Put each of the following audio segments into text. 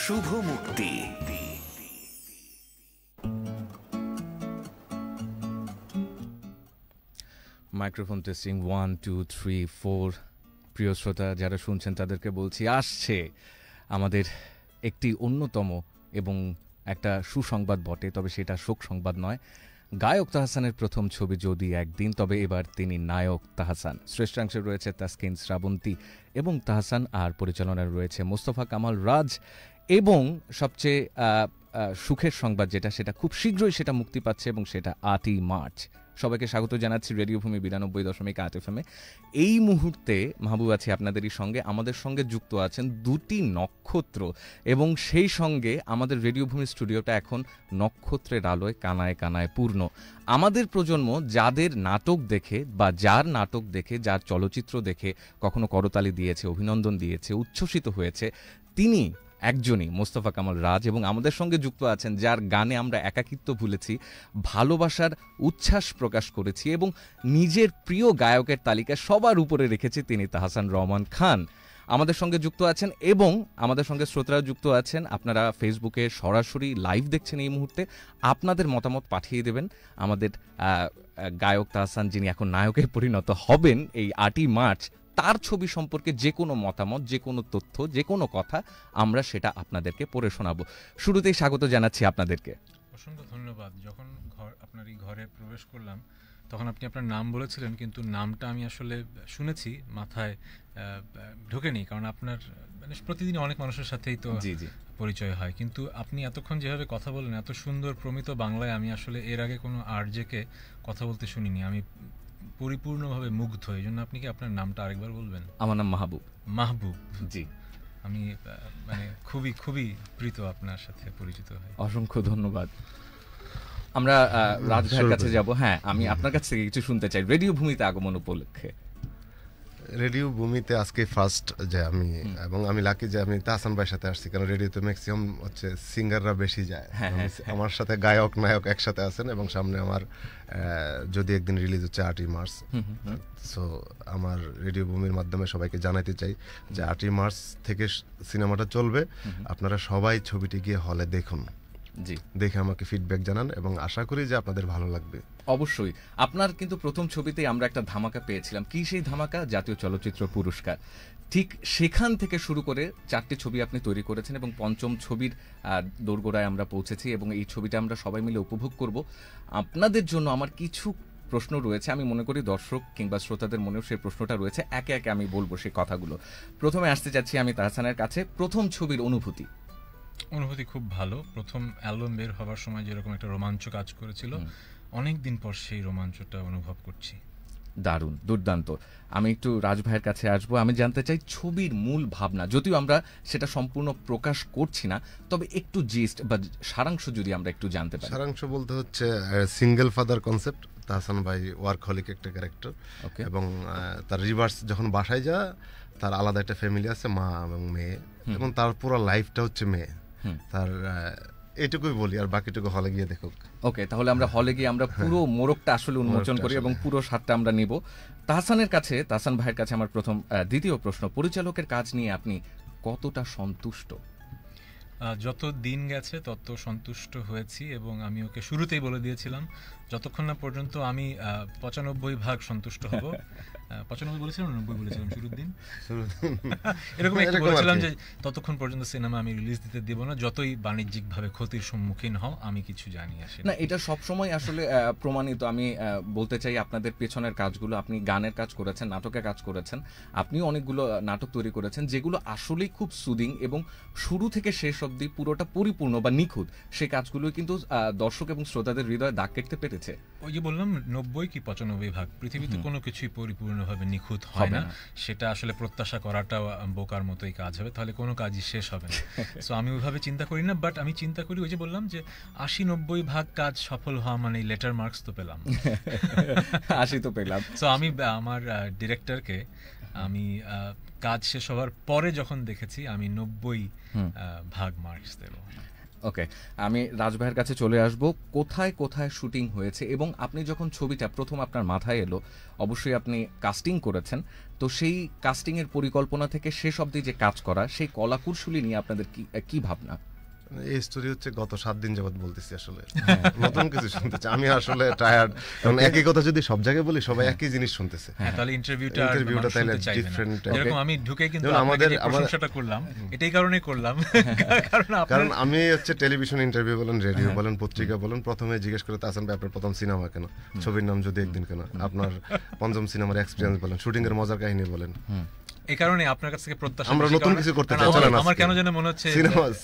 শুভ মুক্তি। Microphone testing 1 2 3 4। প্রিয় শ্রোতা যারা শুনছেন তাদেরকে বলছি, আসছে আমাদের একটি অন্যতম এবং একটা সুসংবাদ বটে, তবে সেটা শোক সংবাদ নয়। গায়ক তাহসানের প্রথম ছবি যদি একদিন, তবে এবার তিনি নায়ক তাহসান। শ্রেষ্ঠাংশে রয়েছে তাসকিন, শ্রাবন্তী এবং তাহসান, আর পরিচালনায় রয়েছে মোস্তফা কামাল রাজ। এবং সবচেয়ে সুখের সংবাদ যেটা, সেটা খুব শীঘ্রই সেটা মুক্তি পাচ্ছে এবং সেটা 8ই মার্চ। সবাইকে স্বাগত জানাচ্ছি রেডিও ভূমি 92.8 FM-এ। এই মুহূর্তে মাহবুব আছি আপনাদেরই সঙ্গে। আমাদের সঙ্গে যুক্ত আছেন দুটি নক্ষত্র, এবং সেই সঙ্গে আমাদের রেডিও ভূমি স্টুডিওটা এখন নক্ষত্রের আলোয় কানায় কানায় পূর্ণ। আমাদের প্রজন্ম যাদের নাটক দেখে বা যার নাটক দেখে, যার চলচ্চিত্র দেখে কখনো করতালি দিয়েছে, অভিনন্দন দিয়েছে, উচ্ছ্বসিত হয়েছে, তিনি একজনই মোস্তফা কামাল রাজ। এবং আমাদের সঙ্গে যুক্ত আছেন যার গানে আমরা একাকিত্ব ভুলেছি, ভালোবাসার উচ্ছ্বাস প্রকাশ করেছি এবং নিজের প্রিয় গায়কের তালিকায় সবার উপরে রেখেছি, তিনি তাহসান রহমান খান। আমাদের সঙ্গে যুক্ত আছেন এবং আমাদের সঙ্গে শ্রোতারা যুক্ত আছেন। আপনারা ফেসবুকে সরাসরি লাইভ দেখছেন এই মুহূর্তে। আপনাদের মতামত পাঠিয়ে দেবেন আমাদের গায়ক তাহসান, যিনি এখন নায়কে পরিণত হবেন এই 8ই মার্চ, তার ছবি সম্পর্কে যে কোনো মতামত, যে কোনো তথ্য, যে কোনো কথা, আমরা সেটা আপনাদেরকে পড়ে শোনাবো। শুরুতেই স্বাগত জানাচ্ছি আপনাদেরকে। অসংখ্য ধন্যবাদ। যখন আপনার এই ঘরে প্রবেশ করলাম তখন আপনি আপনার নাম বলেছিলেন, কিন্তু নামটা আমি আসলে শুনেছি, মাথায় ঢোকেনি, কারণ আপনার মানে প্রতিদিন অনেক মানুষের সাথেই তো পরিচয় হয়, কিন্তু আপনি এতক্ষণ যেভাবে কথা বলেন, এত সুন্দর প্রমিত বাংলায়, আমি আসলে এর আগে কোনো আরজেকে কথা বলতে শুনিনি। আমি পরিপূর্ণভাবে মুগ্ধ। এই জন্য আপনি কি আপনার নামটা আরেকবার বলবেন? আমার নাম মাহবুব। মাহবুব, জি। আমি মানে খুবই খুবই প্রীত আপনার সাথে পরিচিত হই। অসংখ্য ধন্যবাদ। আমরা রাজ ভাইয়ের কাছে যাব। হ্যাঁ, আমি আপনার কাছ থেকে কিছু শুনতে চাই রেডিও ভূমিতে আগমন উপলক্ষে। রেডিও ভূমিতে আজকে ফার্স্ট যে আমি, এবং আমি লাকি যে আমি তাহসান ভাইয়ের সাথে আসছি, কারণ রেডিওতে ম্যাক্সিমাম হচ্ছে সিঙ্গাররা বেশি যায়। আমার সাথে গায়ক নায়ক একসাথে আছেন, এবং সামনে আমার যদি একদিন রিলিজ হচ্ছে 8ই মার্চ। সো আমার রেডিও ভূমির মাধ্যমে সবাইকে জানাতে চাই যে 8ই মার্চ থেকে সিনেমাটা চলবে। আপনারা সবাই ছবিটি গিয়ে হলে দেখুন, জি, দেখে আমাকে ফিডব্যাক জানান, এবং আশা করি যে আপনাদের ভালো লাগবে। অবশ্যই। আপনার কিন্তু প্রথম ছবিতেই আমরা একটা ধামাকা পেয়েছিলাম। কি সেই ধামাকা? জাতীয় চলচ্চিত্র পুরস্কার। ঠিক সেখান থেকে শুরু করে 4টি ছবি আপনি তৈরি করেছেন, এবং 5ম ছবির দোরগোড়ায় আমরা পৌঁছেছি, এবং এই ছবিটা আমরা সবাই মিলে উপভোগ করব। আপনাদের জন্য আমার কিছু প্রশ্ন রয়েছে, আমি মনে করি দর্শক কিংবা শ্রোতাদের মনেও সেই প্রশ্নটা রয়েছে। একে একে আমি বলবো সেই কথাগুলো। প্রথমে আসতে চাচ্ছি আমি তাহসানের কাছে। প্রথম ছবির অনুভূতি খুব ভালো। প্রথম অ্যালবাম বের হওয়ার সময় যেরকম একটা রোমাঞ্চ কাজ করেছিল, অনেক দিন পর সেই রোমাঞ্চটা অনুভব করছি। দারুণ, দুর্দান্ত। আমি একটু রাজ ভাইয়ের কাছে আসবো। আমি জানতে চাই ছবির মূল ভাবনা, যদিও আমরা সেটা সম্পূর্ণ প্রকাশ করছি না, তবে একটু জিস্ট বা সারাংশ যদি আমরা একটু জানতে পারি। সারাংশ বলতে হচ্ছে সিঙ্গেল ফাদার কনসেপ্ট। তাহসান ভাই ওয়ার্কহলিক একটা ক্যারেক্টার, এবং তার রিভার্স যখন বাসায় যায়, তার আলাদা একটা ফ্যামিলি আছে, মা এবং মেয়ে, এবং তার পুরো লাইফটা হচ্ছে মেয়ে। তার এটুকুই বলি, আর বাকিটুকু হলে গিয়ে দেখুক। ওকে, তাহলে আমরা হলে গিয়ে আমরা পুরো মোড়কটা আসলে উন্মোচন করি এবং পুরো স্বাদটা আমরা নিব। তাহসানের কাছে, তাহসান ভাইয়ের কাছে আমার দ্বিতীয় প্রশ্ন, পরিচালকের কাজ নিয়ে আপনি কতটা সন্তুষ্ট? যত দিন গেছে তত সন্তুষ্ট হয়েছি, এবং আমি ওকে শুরুতেই বলে দিয়েছিলাম যতক্ষণ না পর্যন্ত আমি 95% সন্তুষ্ট হব। 95 বলেছিলাম, 90 বলেছিলাম শুরুর দিন, এরকম একটু বলেছিলাম যে ততক্ষণ পর্যন্ত সিনেমা আমি রিলিজ দিতে দেব না, যতই বাণিজ্যিকভাবে ক্ষতির সম্মুখীন হও, আমি কিছু জানি আসে না। এটা সবসময় আসলে প্রমাণিত। আমি বলতে চাই আপনাদের পেছনের কাজগুলো, আপনি গানের কাজ করেছেন, নাটকের কাজ করেছেন, আপনিও অনেকগুলো নাটক তৈরি করেছেন যেগুলো আসলেই খুব সুদিং এবং শুরু থেকে শেষ অবধি পুরোটা পরিপূর্ণ বা নিখুঁত। সেই কাজগুলোই কিন্তু দর্শক এবং শ্রোতাদের হৃদয়ে দাগ কেটে পেরেছে। ওই যে বললাম 90 কি 95 পৃথিবীতে কোনো কিছুই পরিপূর্ণভাবে নিখুঁত হয় না। সেটা আসলে প্রত্যাশা করাটাও বোকার মতোই কাজ হবে, তাহলে কোনো কাজই শেষ হবে না। সো আমি ওইভাবে চিন্তা করি না, বাট আমি চিন্তা করি, ওই যে বললাম যে 80-90% কাজ সফল হওয়া মানে লেটার মার্কস তো পেলাম, 80 তো পেলাম। সো আমি আমার ডিরেক্টরকে আমি কাজ শেষ হওয়ার পরে যখন দেখেছি, আমি 90% মার্কস দেব। ওকে, আমি রাজ ভাইয়ের কাছে চলে আসব। কোথায় কোথায় শুটিং হয়েছে এবং আপনি যখন ছবিটা প্রথম আপনার মাথায় এলো, অবশ্যই আপনি কাস্টিং করেছেন, তো সেই কাস্টিং এর পরিকল্পনা থেকে শেষ অবধি যে কাজ করা, সেই কলাকুশলী নিয়ে আপনাদের কি ভাবনা? এই স্টোরি হচ্ছে গত 7 দিন যাবত বলতেছি, আসলে নতুন কিছু শুনতেছে। আমি আসলে টায়ার্ড, কারণ একই কথা যদি সব জায়গায় বলি সবাই একই জিনিস শুনতেছে। তাহলে ইন্টারভিউটা তাহলে ডিফারেন্ট। যেরকম আমি ঢুকে কিন্তু আমাদের প্রশংসাটা করলাম, এটাই কারণে করলাম কারণ আমি হচ্ছে টেলিভিশন ইন্টারভিউ বলেন, রেডিও বলেন, পত্রিকা বলেন, প্রথমে জিজ্ঞেস করে তাহসান ভাই আপনার প্রথম সিনেমা কেন, ছবির নাম যদি একদিন কেন, আপনার পঞ্চম সিনেমার এক্সপেরিয়েন্স বলেন, শুটিং এর মজার কাহিনী বলেন। এই কারণে আপনার কাছ থেকে প্রত্যাশা আমরা নতুন কিছু করতে চাই। আমার কেন যেন মনে হচ্ছে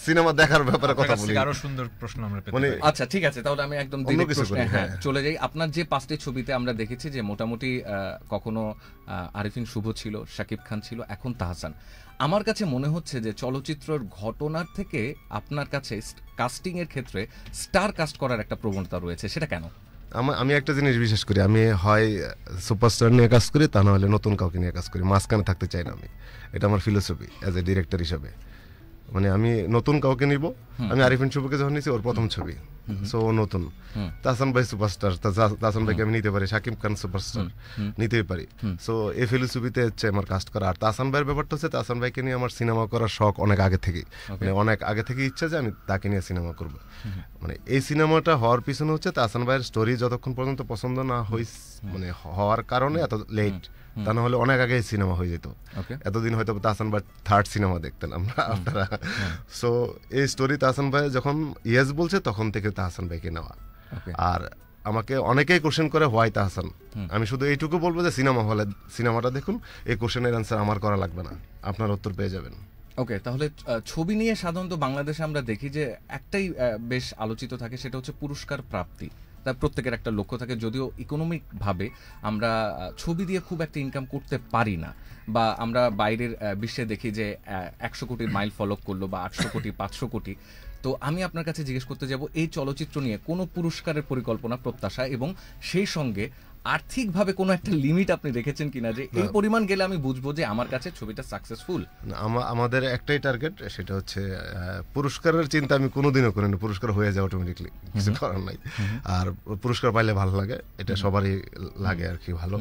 সিনেমা দেখার ব্যাপারে কথা বলি, আরো সুন্দর প্রশ্ন আমরা পেতে পারি। আচ্ছা ঠিক আছে, তাহলে আমি একদম ডিরেক্ট প্রশ্নে চলে যাই। আপনার যে 5টি ছবিতে আমরা দেখেছি যে মোটামুটি কখনো আরিফিন শুভ ছিল, শাকিব খান ছিল, এখন তাহসান। আমার কাছে মনে হচ্ছে যে চলচ্চিত্রের ঘটনার থেকে আপনার কাছে কাস্টিং এর ক্ষেত্রে স্টার কাস্ট করার একটা প্রবণতা রয়েছে, সেটা কেন? আমি একটা জিনিস বিশেষ করি, আমি হয় সুপারস্টার নিয়ে কাজ করি, তা না হলে নতুন কাউকে নিয়ে কাজ করি, মাঝখানে থাকতে চাই না আমি। এটা আমার ফিলোসফি অ্যাজ এ ডিরেক্টর হিসাবে। মানে আমি নতুন কাউকে নিব। আমি আরিফিন শুভকে যখন নিয়েছি, ওর প্রথম ছবি, সো ও নতুন। তাহসান ভাই সুপারস্টার, তাহসান ভাইকে আমি নিতে পারি, শাকিব খান সুপারস্টার, নিতেই পারি। সো এই ফিলোসফিতে হচ্ছে আমার কাস্ট করা। আর তাহসান ভাইয়ের ব্যাপারটা হচ্ছে, তাহসান ভাইকে নিয়ে আমার সিনেমা করার শখ অনেক আগে থেকেই, মানে অনেক আগে থেকে ইচ্ছা যে আমি তাকে নিয়ে সিনেমা করবো। মানে এই সিনেমাটা হওয়ার পিছনে হচ্ছে তাহসান ভাইয়ের স্টোরি যতক্ষণ পর্যন্ত পছন্দ না হই, মানে হওয়ার কারণে এত লেট, তা না হলে অনেক আগে সিনেমা হয়ে যেত। এতদিন হয়তো তাহসান ভাই 3rd সিনেমা দেখতেন আমরা আপনারা। সো এই স্টোরি তাহসান ভাই যখন ইয়েস বলছে, তখন থেকে তাহসান ভাইকে নেওয়া। আর আমাকে অনেকেই কোশ্চেন করে হোয়াই তাহসান, আমি শুধু এইটুকু বলবো যে সিনেমা হলে সিনেমাটা দেখুন, এই কোশ্চেনের অ্যান্সার আমার করা লাগবে না, আপনার উত্তর পেয়ে যাবেন। ওকে, তাহলে ছবি নিয়ে সাধারণত বাংলাদেশে আমরা দেখি যে একটাই বেশ আলোচিত থাকে, সেটা হচ্ছে পুরস্কার প্রাপ্তি। তার প্রত্যেকের একটা লক্ষ্য থাকে, যদিও ইকোনমিক ভাবে আমরা ছবি দিয়ে খুব একটা ইনকাম করতে পারি না, বা আমরা বাইরের বিশ্বে দেখি যে 100 কোটির মাইল ফলক করলো, বা 800 কোটি, 500 কোটি। তো আমি আপনার কাছে জিজ্ঞেস করতে যাব, এই চলচ্চিত্র নিয়ে কোনো পুরস্কারের পরিকল্পনা, প্রত্যাশা এবং সেই সঙ্গে আর্থিকভাবে কোনো একটা লিমিট আপনি রেখেছেন কিনা, যে এই পরিমাণ গেলে আমি বুঝবো যে আমার কাছে ছবিটা সাকসেসফুল? আমাদের একটাই টার্গেট, সেটা হচ্ছে পুরস্কারের চিন্তা আমি কোনোদিনও করি না। পুরস্কার হয়ে যায় অটোমেটিকলি, কিছু করার নাই। আর পুরস্কার পাইলে ভালো লাগে, এটা সবারই লাগে আর কি ভালো।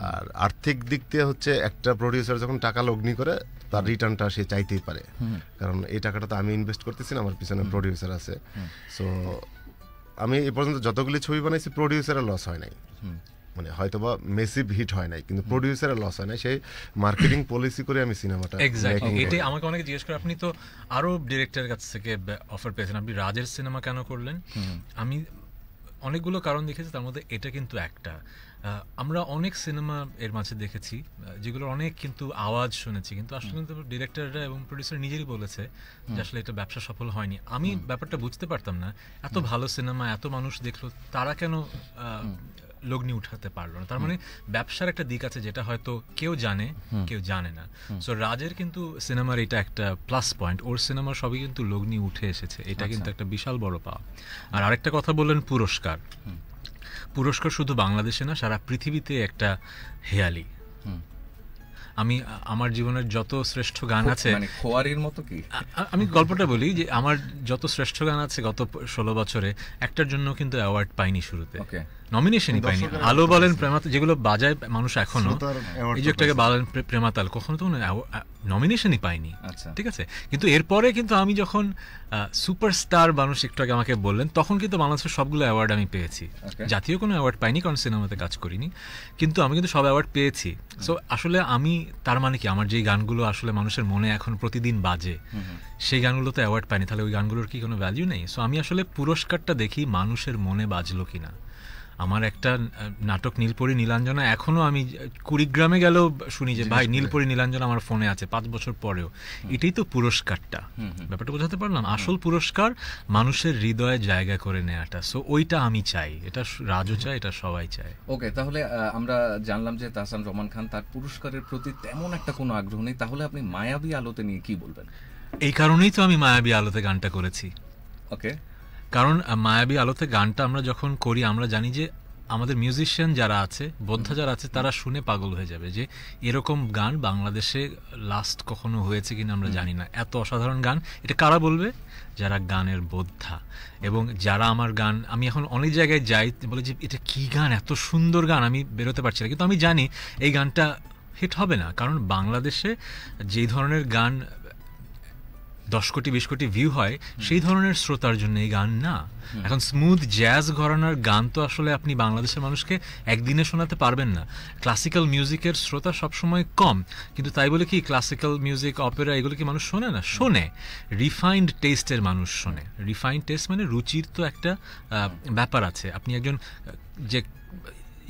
আর আর্থিক দিক দিয়ে হচ্ছে, একটা প্রডিউসার যখন টাকা লগ্নি করে, তার রিটার্নটা সে চাইতেই পারে, কারণ এই টাকাটা তো আমি ইনভেস্ট করতেছি না, আমার পিছনে প্রডিউসার আছে। সো আমি এ পর্যন্ত যতগুলি ছবি বানাইছি, প্রডিউসারের লস হয় নাই। মানে হয়তোবা মেসিভ হিট হয় নাই, কিন্তু প্রডিউসারের লস হয় নাই। সেই মার্কেটিং পলিসি করে আমি সিনেমাটা। এক্স্যাক্টলি, এটাই আমাকে অনেকে জিজ্ঞেস করে, আপনি তো আরো ডিরেক্টরের কাছ থেকে অফার পেয়েছেন, আপনি রাজের সিনেমা কেন করলেন? আমি অনেকগুলো কারণ দেখেছি, তার মধ্যে এটা কিন্তু একটা। আমরা অনেক সিনেমা এর মাঝে দেখেছি যেগুলোর অনেক কিন্তু আওয়াজ শুনেছি, কিন্তু আসলে কিন্তু ডিরেক্টররা এবং প্রডিউসার নিজেরই বলেছে যে আসলে এটা ব্যবসা সফল হয়নি। আমি ব্যাপারটা বুঝতে পারতাম না, এত ভালো সিনেমা, এত মানুষ দেখলো, তারা কেন লগ্নি উঠাতে পারলো না? তার মানে ব্যবসার একটা দিক আছে, যেটা হয়তো কেউ জানে, কেউ জানে না। সো রাজের কিন্তু সিনেমার এটা একটা প্লাস পয়েন্ট, ওর সিনেমার সবই কিন্তু লগ্নি উঠে এসেছে, এটা কিন্তু একটা বিশাল বড় পাওয়া। আর আরেকটা কথা বললেন, পুরস্কার। পুরস্কার শুধু বাংলাদেশে না, সারা পৃথিবীতে একটা হেয়ালি। আমি আমার জীবনের যত শ্রেষ্ঠ গান আছে, মানে খোয়ারির মতো কি, আমি গল্পটা বলি যে আমার যত শ্রেষ্ঠ গান আছে গত 16 বছরে, একটার জন্য কিন্তু অ্যাওয়ার্ড পাইনি শুরুতে, নমিনেশনই পাইনি। আলো বলেন, প্রেমাতাল, যেগুলো বাজায় মানুষ এখনো, এই যে একটাকে বলেন প্রেমাতাল, কখনো তো নমিনেশনই পাইনি, ঠিক আছে? কিন্তু এরপরে কিন্তু আমি যখন সুপারস্টার মানুষ একটু আগে আমাকে বললেন, তখন কিন্তু বাংলাদেশের সবগুলো অ্যাওয়ার্ড আমি পেয়েছি। জাতীয় কোনো অ্যাওয়ার্ড পাইনি, কারণ সিনেমাতে কাজ করিনি, কিন্তু আমি কিন্তু সব অ্যাওয়ার্ড পেয়েছি। সো আসলে আমি, তার মানে কি, আমার যেই গানগুলো আসলে মানুষের মনে এখন প্রতিদিন বাজে, সেই গানগুলোতে অ্যাওয়ার্ড পাইনি, তাহলে ওই গানগুলোর কি কোনো ভ্যালু নেই? সো আমি আসলে পুরস্কারটা দেখি মানুষের মনে বাজলো কিনা। আমার একটা নাটক নীলপরী নীলাঞ্জনা, এখনো আমি কুড়িগ্রামে গেলেও শুনি যে ভাই নীলপরী নীলাঞ্জনা আমার ফোনে আছে 5 বছর পরেও। এটাই তো পুরস্কারটা, ব্যাপারটা বোঝাতে পারলাম? আসল পুরস্কার মানুষের হৃদয়ে জায়গা করে নেওয়াটা। সো ওইটা আমি চাই, এটা রাজও চায়, এটা সবাই চায়। ওকে, তাহলে আমরা জানলাম যে তাহসান রহমান খান তার পুরস্কারের প্রতি তেমন একটা কোনো আগ্রহ নেই, তাহলে আপনি মায়াবী আলোতে নিয়ে কি বলবেন? এই কারণেই তো আমি মায়াবী আলোতে গানটা করেছি। ওকে, কারণ মায়াবী আলোতে গানটা আমরা যখন করি, আমরা জানি যে আমাদের মিউজিশিয়ান যারা আছে, বোদ্ধা যারা আছে, তারা শুনে পাগল হয়ে যাবে যে এরকম গান বাংলাদেশে লাস্ট কখনো হয়েছে কিনা আমরা জানি না, এত অসাধারণ গান। এটা কারা বলবে? যারা গানের বোদ্ধা। এবং যারা আমার গান, আমি এখন অনেক জায়গায় যাই, বলে যে এটা কি গান, এত সুন্দর গান, আমি বেরোতে পারছি না, কিন্তু আমি জানি এই গানটা হিট হবে না, কারণ বাংলাদেশে যেই ধরনের গান 10 কোটি 20 কোটি ভিউ হয়, সেই ধরনের শ্রোতার জন্য এই গান না। এখন স্মুথ জ্যাজ ঘরানার গান তো আসলে আপনি বাংলাদেশের মানুষকে একদিনে শোনাতে পারবেন না। ক্লাসিক্যাল মিউজিকের শ্রোতা সবসময় কম, কিন্তু তাই বলে কি ক্লাসিক্যাল মিউজিক, অপেরা এগুলো কি মানুষ শোনে না? শোনে। রিফাইন্ড টেস্টের মানুষ শোনে। রিফাইন্ড টেস্ট মানে রুচির তো একটা ব্যাপার আছে। আপনি একজন যে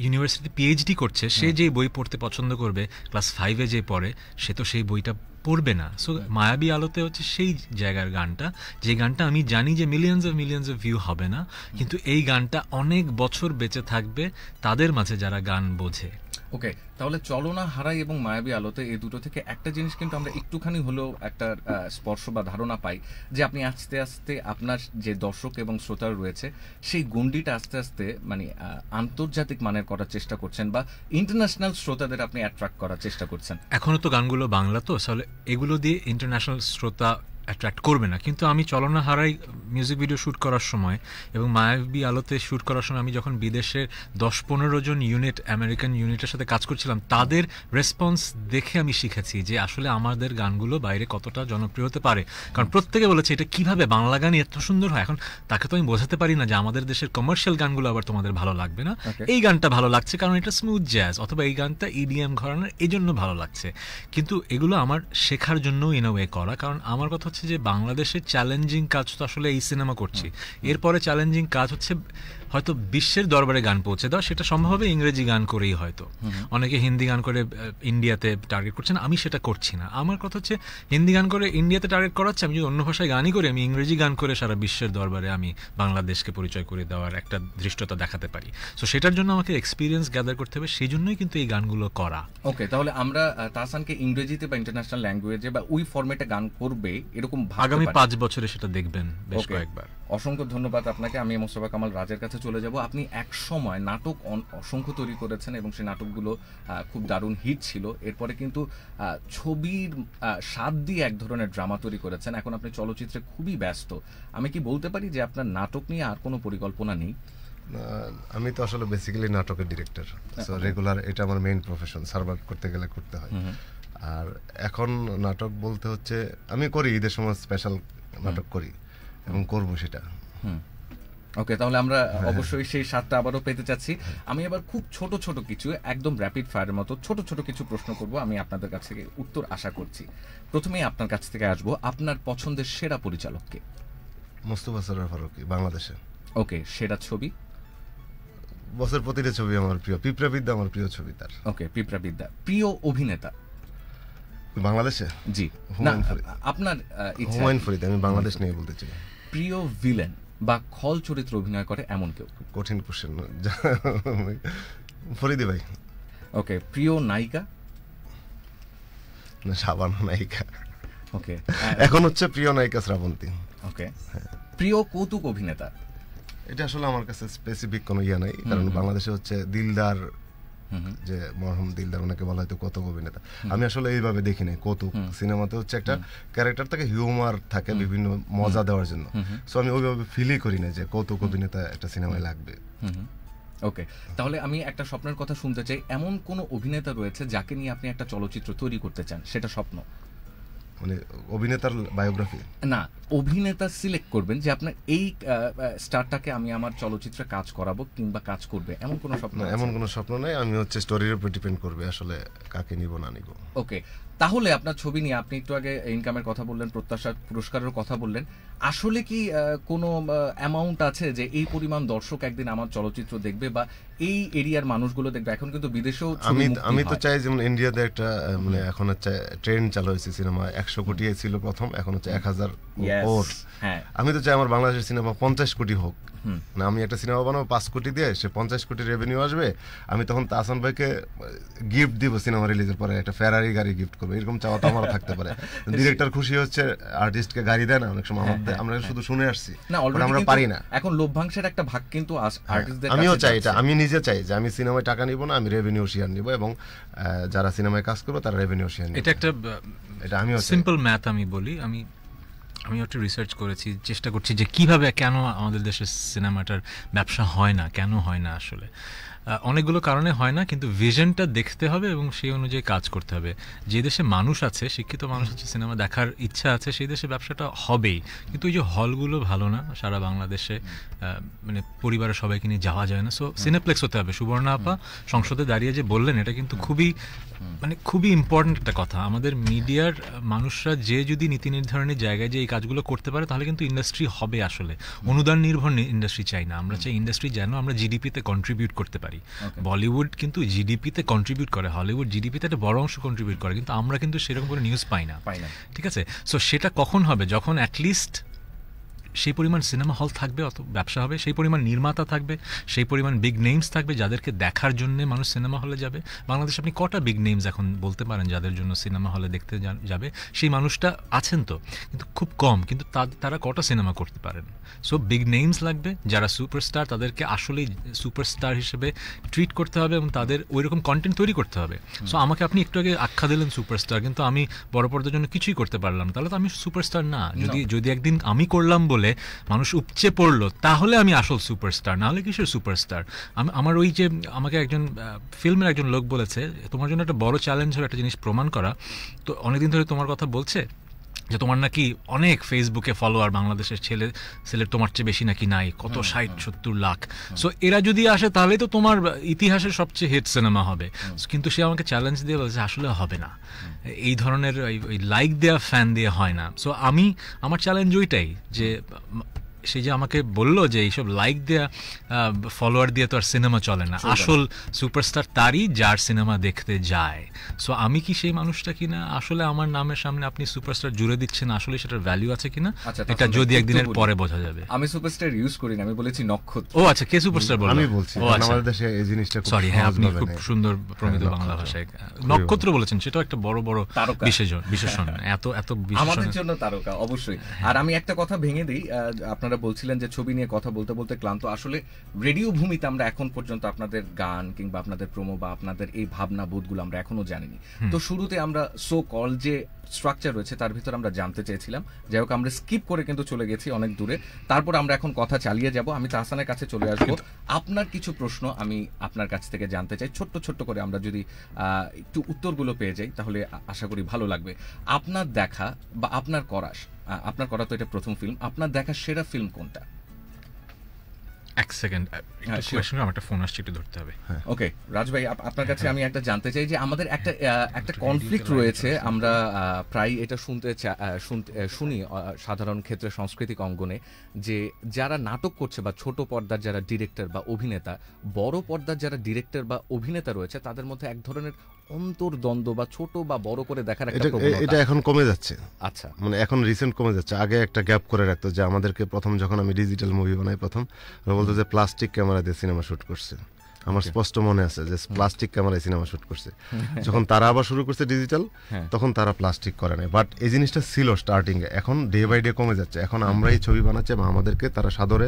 ইউনিভার্সিটি পিএইচডি করছে, সে যে বই পড়তে পছন্দ করবে, ক্লাস 5-এ যে পড়ে, সে তো সেই বইটা পড়বে না। সো মায়াবী আলোতে হচ্ছে সেই জায়গার গানটা, যে গানটা আমি জানি যে মিলিয়ন্স অফ ভিউ হবে না, কিন্তু এই গানটা অনেক বছর বেঁচে থাকবে তাদের মাঝে যারা গান বোঝে। ওকে, তাহলে চলো না হারাই এবং মায়াবী আলোতে এই দুটো থেকে একটা জিনিস কিন্তু আমরা একটুখানি হলেও একটা স্পর্শ বা ধারণা পাই, যে আপনি আস্তে আস্তে আপনার যে দর্শক এবং শ্রোতা রয়েছে সেই গণ্ডিটা আস্তে আস্তে মানে আন্তর্জাতিক মানের করার চেষ্টা করছেন, বা ইন্টারন্যাশনাল শ্রোতাদের আপনি অ্যাট্রাক্ট করার চেষ্টা করছেন। এখনো তো গানগুলো বাংলা, তো আসলে এগুলো দিয়ে ইন্টারন্যাশনাল শ্রোতা অ্যাট্রাক্ট করবে না। কিন্তু আমি চলনা হারাই মিউজিক ভিডিও শ্যুট করার সময় এবং মায়াবী আলোতে শ্যুট করার সময় আমি যখন বিদেশের 10-15 জন ইউনিট, আমেরিকান ইউনিটের সাথে কাজ করছিলাম, তাদের রেসপন্স দেখে আমি শিখেছি যে আসলে আমাদের গানগুলো বাইরে কতটা জনপ্রিয় হতে পারে। কারণ প্রত্যেকে বলেছে এটা কিভাবে বাংলা গানই এত সুন্দর হয়। এখন তাকে তো আমি বোঝাতে পারি না যে আমাদের দেশের কমার্শিয়াল গানগুলো আবার তোমাদের ভালো লাগবে না, এই গানটা ভালো লাগছে কারণ এটা স্মুথ জ্যাজ, অথবা এই গানটা ইডিএম ঘরানার, এই জন্য ভালো লাগছে। কিন্তু এগুলো আমার শেখার জন্য ইন আ ওয়ে করা। কারণ আমার কথা হচ্ছে যে বাংলাদেশের চ্যালেঞ্জিং কাজ তো আসলে এই সিনেমা করছি, এরপরে চ্যালেঞ্জিং কাজ হচ্ছে হয়তো বিশ্বের দরবারে গান পৌঁছে দেওয়া। সেটা সম্ভব হবে ইংরেজি গান করেই, হয়তো অনেকে হিন্দি গান করে ইন্ডিয়াতে টার্গেট করছেন, আমি সেটা করছি না। আমার কথা হচ্ছে হিন্দি গান করে ইন্ডিয়াতে টার্গেট করাচ্ছে, আমি যদি অন্য ভাষায় গানই করি, আমি ইংরেজি গান করে সারা বিশ্বের দরবারে আমি বাংলাদেশকে পরিচয় করে দেওয়ার একটা দৃষ্টতা দেখাতে পারি। সো সেটার জন্য আমাকে এক্সপিরিয়েন্স গ্যাদার করতে হবে, সেই জন্যই কিন্তু এই গানগুলো করা। ওকে, তাহলে আমরা তাহসানকে ইংরেজিতে বা ইন্টারন্যাশনাল ল্যাঙ্গুয়েজে বা ওই ফরম্যাটে গান করবে এরকম আগামী 5 বছরে সেটা দেখবেন বেশ কয়েকবার। অসংখ্য ধন্যবাদ আপনাকে। আমি মোস্তফা কামাল রাজের কাছে চলে যাব। আপনি এক সময় নাটক অসংখ্য তৈরি করেছেন এবং সেই নাটকগুলো খুব দারুণ হিট ছিল। এরপরে কিন্তু ছবির স্বাদ দিয়ে এক ধরনের ড্রামা তৈরি করেছেন। এখন আপনি চলচ্চিত্রে খুবই ব্যস্ত। আমি কি বলতে পারি যে আপনার নাটক নিয়ে আর কোনো পরিকল্পনা নেই? আমি তো আসলে বেসিক্যালি নাটকের ডিরেক্টর, সো রেগুলার এটা আমার মেইন প্রফেশন, সার্ভাইভ করতে গেলে করতে হয়। আর এখন নাটক বলতে হচ্ছে আমি করি, ঈদের সময় স্পেশাল নাটক করি এবং করব সেটা। ওকে, তাহলে আমরা অবশ্যই সেই স্বাদটা আবারও পেতে চাচ্ছি। আমি আবার খুব ছোট ছোট কিছু, একদম র্যাপিড ফায়ারের মতো ছোট ছোট কিছু প্রশ্ন করব, আমি আপনাদের কাছ থেকে উত্তর আশা করছি। প্রথমেই আপনার কাছ থেকে আসবো, আপনার পছন্দের সেরা পরিচালককে? মোস্তফা সরোয়ার ফারুকী, বাংলাদেশে। ওকে, সেরা ছবি? বছর প্রতিটা ছবি আমার প্রিয়। পিঁপড়া বিদ্যা আমার প্রিয় ছবি তার। ওকে, পিঁপড়া বিদ্যা। প্রিয় অভিনেতা বাংলাদেশে? জি, আপনার ইচ্ছা। হুমায়ুন ফরিদ, আমি বাংলাদেশ নিয়ে বলতে চাই। প্রিয় ভিলেন বা খল চরিত্র অভিনয় করে এমন কেউ? কঠিন কোশ্চেন, ফরিদি ভাই। ওকে, প্রিয় নায়িকা? না, শাবানা নায়িকা। ওকে, এখন হচ্ছে প্রিয় নায়িকা শ্রাবন্তী। ওকে, প্রিয় কৌতুক অভিনেতা? এটা আসলে আমার কাছে স্পেসিফিক কোনো ইয়ে নাই, কারণ বাংলাদেশে হচ্ছে দিলদার, যে মরহুম দিলদার, ওনাকে বলা হয়তো কৌতুক অভিনেতা। আমি আসলে এইভাবে দেখি নাই। কৌতুক সিনেমাতে হচ্ছে একটা ক্যারেক্টার থাকে, হিউমার থাকে, বিভিন্ন মজা দেওয়ার জন্য। সো আমি ওইভাবে ফিলই করি না যে কৌতুক অভিনেতা একটা সিনেমায় লাগবে। ওকে, তাহলে আমি একটা স্বপ্নের কথা শুনতে চাই। এমন কোন অভিনেতা রয়েছে যাকে নিয়ে আপনি একটা চলচ্চিত্র তৈরি করতে চান, সেটা স্বপ্ন? মানে অভিনেতার বায়োগ্রাফি না, অভিনেতা সিলেক্ট করবেন যে আপনার এই স্টারটাকে আমি আমার চলচ্চিত্রে কাজ করাবো কিংবা কাজ করবে, এমন কোনো স্বপ্ন? এমন কোনো স্বপ্ন নাই। আমি হচ্ছে স্টোরির উপর ডিপেন্ড করবে আসলে কাকে নিব না নিব। ওকে, তাহলে আপনার ছবি নিয়ে আপনি একটু আগে ইনকামের কথা বললেন, প্রত্যাশার পুরস্কারের কথা বললেন। আসলে কি কোনো অ্যামাউন্ট আছে যে এই পরিমাণ দর্শক একদিন আমার চলচ্চিত্র দেখবে বা এই এরিয়ার মানুষগুলো দেখবে? এখন কিন্তু বিদেশেও আমি তো চাই, যেমন ইন্ডিয়াতে একটা মানে এখন হচ্ছে ট্রেন্ড চালু হয়েছে সিনেমা, 100 কোটি ছিল প্রথম, এখন হচ্ছে 1000 কোটি। আমি তো চাই আমার বাংলাদেশের সিনেমা 50 কোটি হোক। না, আমি একটা সিনেমা বানাবো 5 কোটি দিয়ে, সে 50 কোটি রেভিনিউ আসবে। আমি তখন তাহসান ভাইকে গিফট দিব সিনেমা রিলিজের পরে, একটা ফেরারি গাড়ি গিফট করবে, এরকম চাওয়া তো আমারও থাকতে পারে। ডিরেক্টর খুশি হচ্ছে, আর্টিস্টকে গাড়ি দেয় না অনেক সময়, আমরা শুধু শুনে আসছি, আমরা পারি না। এখন লভ্যাংশের একটা ভাগ কিন্তু আর্টিস্টদের, আমিও চাই এটা, আমি নিজে চাই যে আমি সিনেমায় টাকা নিব না, আমি রেভিনিউ শেয়ার নিব, এবং যারা সিনেমায় কাজ করবে তারা রেভিনিউ শেয়ার নিবে। এটা একটা আমিও সিম্পল ম্যাথ আমি বলি। আমি একটু রিসার্চ করেছি, চেষ্টা করছি যে কিভাবে কেন আমাদের দেশের সিনেমাটার ব্যবসা হয় না, কেন হয় না। আসলে অনেকগুলো কারণে হয় না, কিন্তু ভিশনটা দেখতে হবে এবং সেই অনুযায়ী কাজ করতে হবে। যে দেশে মানুষ আছে, শিক্ষিত মানুষ আছে, সিনেমা দেখার ইচ্ছা আছে, সেই দেশে ব্যবসাটা হবেই। কিন্তু ওই যে হলগুলো ভালো না সারা বাংলাদেশে, মানে পরিবারের সবাইকে নিয়ে যাওয়া যায় না। সো সিনেপ্লেক্স হতে হবে। সুবর্ণা আপা সংসদে দাঁড়িয়ে যে বললেন, এটা কিন্তু খুবই ইম্পর্টেন্ট একটা কথা। আমাদের মিডিয়ার মানুষরা যে যদি নীতি নির্ধারণের জায়গায় যে এই কাজগুলো করতে পারে, তাহলে কিন্তু ইন্ডাস্ট্রি হবে। আসলে অনুদান নির্ভর ইন্ডাস্ট্রি চাই না আমরা, চাই ইন্ডাস্ট্রি যেন আমরা জিডিপিতে কন্ট্রিবিউট করতে পারি। বলিউড কিন্তু জিডিপিতে কন্ট্রিবিউট করে, হলিউড জিডিপিতে একটা বড় অংশ কন্ট্রিবিউট করে, কিন্তু আমরা কিন্তু সেরকম কোনো নিউজ পাই না। ঠিক আছে, সো সেটা কখন হবে? যখন অ্যাটলিস্ট সেই পরিমাণ সিনেমা হল থাকবে, অত ব্যবসা হবে, সেই পরিমাণ নির্মাতা থাকবে, সেই পরিমাণ বিগ নেমস থাকবে যাদেরকে দেখার জন্য মানুষ সিনেমা হলে যাবে। বাংলাদেশে আপনি কটা বিগ নেমস এখন বলতে পারেন যাদের জন্য সিনেমা হলে দেখতে যাবে? সেই মানুষটা আছেন তো, কিন্তু খুব কম। কিন্তু তারা কটা সিনেমা করতে পারেন? সো বিগ নেমস লাগবে, যারা সুপারস্টার, তাদেরকে আসলেই সুপারস্টার হিসেবে ট্রিট করতে হবে এবং তাদের ওই রকম কন্টেন্ট তৈরি করতে হবে। সো আমাকে আপনি একটু আগে আখ্যা দিলেন সুপারস্টার, কিন্তু আমি বড় পর্দার জন্য কিছুই করতে পারলাম, তাহলে তো আমি সুপারস্টার না। যদি একদিন আমি করলাম বলে মানুষ উপচে পড়লো, তাহলে আমি আসল সুপারস্টার, নাহলে কিসের সুপারস্টার? আমার ওই যে আমাকে একজন ফিল্মের একজন লোক বলেছে, তোমার জন্য একটা বড় চ্যালেঞ্জ হবে একটা জিনিস প্রমাণ করা। তো অনেকদিন ধরে তোমার কথা বলছে যে তোমার নাকি অনেক ফেসবুকে ফলোয়ার, বাংলাদেশের ছেলের তোমার চেয়ে বেশি নাকি নাই, কত 60-70 লাখ। সো এরা যদি আসে তাহলেই তো তোমার ইতিহাসের সবচেয়ে হিট সিনেমা হবে। কিন্তু সে আমাকে চ্যালেঞ্জ দিয়ে বলছে আসলে হবে না, এই ধরনের ওই লাইক দেওয়া, ফ্যান দিয়ে হয় না। সো আমার চ্যালেঞ্জ ওইটাই, যে সে যে আমাকে বললো যে এইসব লাইক দেয়া, ফলোয়ার দিয়ে তো আর সিনেমা চলে না, আসল সুপারস্টার তারই যার সিনেমা দেখতে যায়। সো আমি কি সেই মানুষটা কিনা? আসলে আমার নামের সামনে আপনি সুপারস্টার জুড়ে দিচ্ছেন, আসলে সেটার ভ্যালু আছে কিনা এটা যদি একদিনের পরে বোঝা যাবে। আমি সুপারস্টার ইউজ করি না, আমি বলেছি নক্ষত্র। ও আচ্ছা, কে সুপারস্টার বললেন? আমি বলছি, আমাদের দেশে এই জিনিসটা খুব সরি, হ্যাঁ আপনি খুব সুন্দর প্রমিত বাংলা ভাষায় নক্ষত্র বলেছেন, সেটাও একটা বড় বিশেষণ। এত আমাদের জন্য তারকা অবশ্যই। আর আমি একটা কথা ভেঙে দিই, আপনারা বলছিলেন যে ছবি নিয়ে কথা বলতে বলতে ক্লান্ত। আসলে রেডিও ভূমিতে আমরা এখন পর্যন্ত আপনাদের গান কিংবা আপনাদের প্রোমো বা আপনাদের এই ভাবনা বোধগুলো আমরা এখনো জানিনি। তো শুরুতে আমরা সো কল যে স্ট্রাকচার রয়েছে তার ভিতর আমরা জানতে চেয়েছিলাম, যাই হোক আমরা স্কিপ করে কিন্তু চলে গেছি অনেক দূরে। তারপর আমরা এখন কথা চালিয়ে যাব। আমি তাহসানের কাছে চলে আসবো। আপনার কিছু প্রশ্ন আমি আপনার কাছ থেকে জানতে চাই, ছোট্ট করে আমরা যদি একটু উত্তরগুলো পেয়ে যাই তাহলে আশা করি ভালো লাগবে। আপনার দেখা বা আপনার করা তো এটা প্রথম ফিল্ম, আপনার দেখা সেরা ফিল্ম কোনটা? এক সেকেন্ড, আমার একটা ফোন আসছে, একটু ধরতে হবে। ওকে রাজ ভাই, আপনার কাছে আমি একটা জানতে চাই যে আমাদের একটা কনফ্লিক্ট রয়েছে, আমরা প্রায় এটা শুনি সাধারণ ক্ষেত্রে সাংস্কৃতিক অঙ্গনে, যে যারা নাটক করছে বা ছোট পর্দার যারা ডিরেক্টর বা অভিনেতা, বড় পর্দার যারা ডিরেক্টর বা অভিনেতা রয়েছে, তাদের মধ্যে এক ধরনের অন্তর্দ্বন্দ্ব বা ছোট বা বড় করে দেখার একটা প্রবণতা, এটা এখন কমে যাচ্ছে। আচ্ছা, মানে এখন রিসেন্ট কমে যাচ্ছে। আগে একটা গ্যাপ করে রাখতো, যে আমাদেরকে প্রথম যখন আমি ডিজিটাল মুভি বানাই, প্রথম বলতো যে প্লাস্টিক ক্যামেরা দিয়ে সিনেমা শুট করছে। আমার স্পষ্ট মনে আছে যে প্লাস্টিক ক্যামেরায় সিনেমা শুট করছে। যখন তারা আবার শুরু করছে ডিজিটাল, তখন তারা প্লাস্টিক করে নাই। বাট এই জিনিসটা ছিল স্টার্টিং এ, এখন ডে বাই ডে কমে যাচ্ছে। এখন আমরাই ছবি বানাচ্ছি এবং আমাদেরকে তারা সাদরে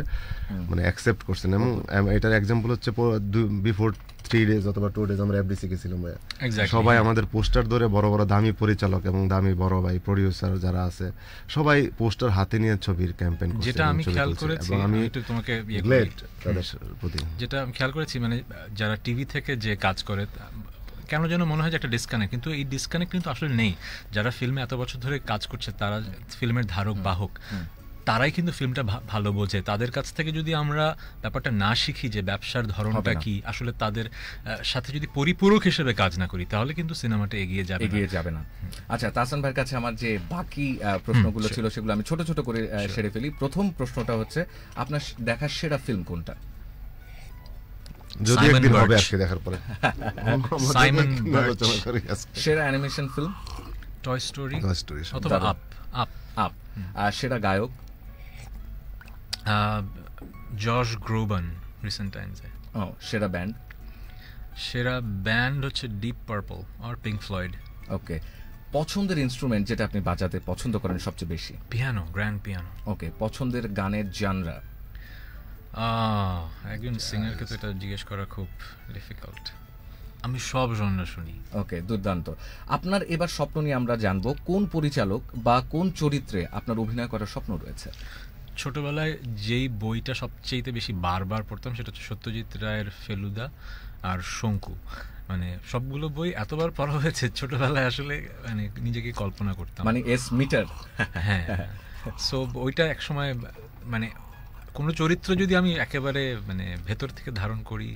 মানে অ্যাকসেপ্ট করছেন। এবং এটার এক্সাম্পল হচ্ছে বিফোর 3 days অথবা 2 days আমরা এফডিসি গেছিলাম, সবাই আমাদের পোস্টার ধরে, বড় বড় দামি পরিচালক এবং দামি বড় ভাই প্রডিউসার যারা আছে, সবাই পোস্টার হাতে নিয়ে ছবির ক্যাম্পেইন করছে। যেটা আমি খেয়াল করেছি, আমি একটু তোমাকে তাদের প্রতি যেটা আমি খেয়াল করেছি, মানে যারা টিভি থেকে যে কাজ করে, কেন যেন মনে হয় যে একটা ডিসকানেক্ট, কিন্তু এই ডিসকানেক্ট কিন্তু আসলে নেই। যারা ফিল্মে এত বছর ধরে কাজ করছে, তারা ফিল্মের ধারক বাহক, তারাই কিন্তু ফিল্মটা ভালো বোঝে। তাদের কাছ থেকে যদি আমরা ব্যাপারটা না শিখি যে ব্যবসার ধরনটা কি, আসলে তাদের সাথে যদি পরিপূরক হিসেবে কাজ না করি, তাহলে কিন্তু সিনেমাটা এগিয়ে যাবে না। আচ্ছা, তাহসান ভাইয়ের কাছে আমার যে বাকি প্রশ্নগুলো ছিল সেগুলো আমি ছোট ছোট করে সেরে ফেলি। প্রথম প্রশ্নটা হচ্ছে, আপনার দেখার সেরা ফিল্ম কোনটা? যদি একদিন হবে আজকে দেখার পরে। Simon Birch. সেরা অ্যানিমেশন ফিল্ম? টয় স্টোরি অথবা আপ। আর সেরা গায়ক? জশ গ্রোবান রিসেন্ট টাইমসে। সেরা ব্যান্ড? সেরা ব্যান্ড হচ্ছে ডিপ পার্পল আর পিঙ্ক ফ্লয়েড। ওকে। পছন্দের ইনস্ট্রুমেন্ট যেটা আপনি বাজাতে পছন্দ করেন সবচেয়ে বেশি? Piano, grand piano. ওকে, পছন্দের গানের জানরা? একজন সিঙ্গারকে তো এটা জিজ্ঞেস করা খুব ডিফিকাল্ট। আমি সব জনরা শুনি। ওকে, দুর্দান্ত। আপনার এবার স্বপ্ন নিয়ে আমরা জানবো, কোন পরিচালক বা কোন চরিত্রে আপনার অভিনয় করার স্বপ্ন রয়েছে? ছোটবেলায় যেই বইটা সবচেয়ে বেশি বারবার পড়তাম সেটা হচ্ছে সত্যজিৎ রায়ের ফেলুদা আর শঙ্কু। মানে সবগুলো বই এতবার পড়া হয়েছে, ছোটবেলায় আসলে মানে নিজেকে কল্পনা করতাম, মানে এস মিটার। হ্যাঁ। সো ওইটা একসময় মানে কোনো চরিত্র যদি আমি একেবারে মানে ভেতর থেকে ধারণ করি,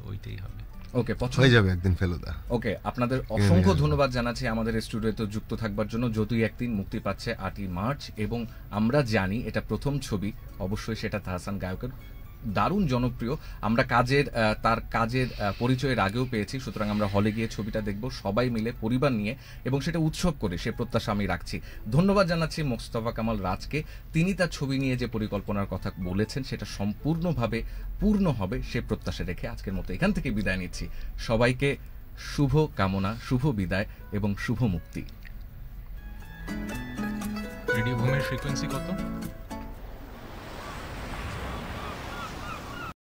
ওইটাই হবে। ওকে, হয়ে যাবে একদিন ফেলুদা। ওকে, আপনাদের অসংখ্য ধন্যবাদ জানাচ্ছি আমাদের স্টুডিওতে যুক্ত থাকবার জন্য। যতই একদিন মুক্তি পাচ্ছে 8ই মার্চ, এবং আমরা জানি এটা প্রথম ছবি, অবশ্যই সেটা তাহসান গায়কের দারুণ জনপ্রিয়। আমরা তার কাজের পরিচয়ের আগেও পেয়েছি, সুতরাং আমরা হলে গিয়ে ছবিটা দেখব সবাই মিলে, পরিবার নিয়ে, এবং সেটা উৎসব করে, সে প্রত্যাশা আমি রাখছি। ধন্যবাদ জানাচ্ছি মোস্তফা কামাল রাজকে। তিনি তার ছবি নিয়ে যে পরিকল্পনার কথা বলেছেন সেটা সম্পূর্ণভাবে পূর্ণ হবে সে প্রত্যাশা রেখে আজকের মতো এখান থেকে বিদায় নিচ্ছি। সবাইকে শুভ কামনা, শুভ বিদায় এবং শুভ মুক্তি। রেডিও ভূমির ফ্রিকোয়েন্সি কত?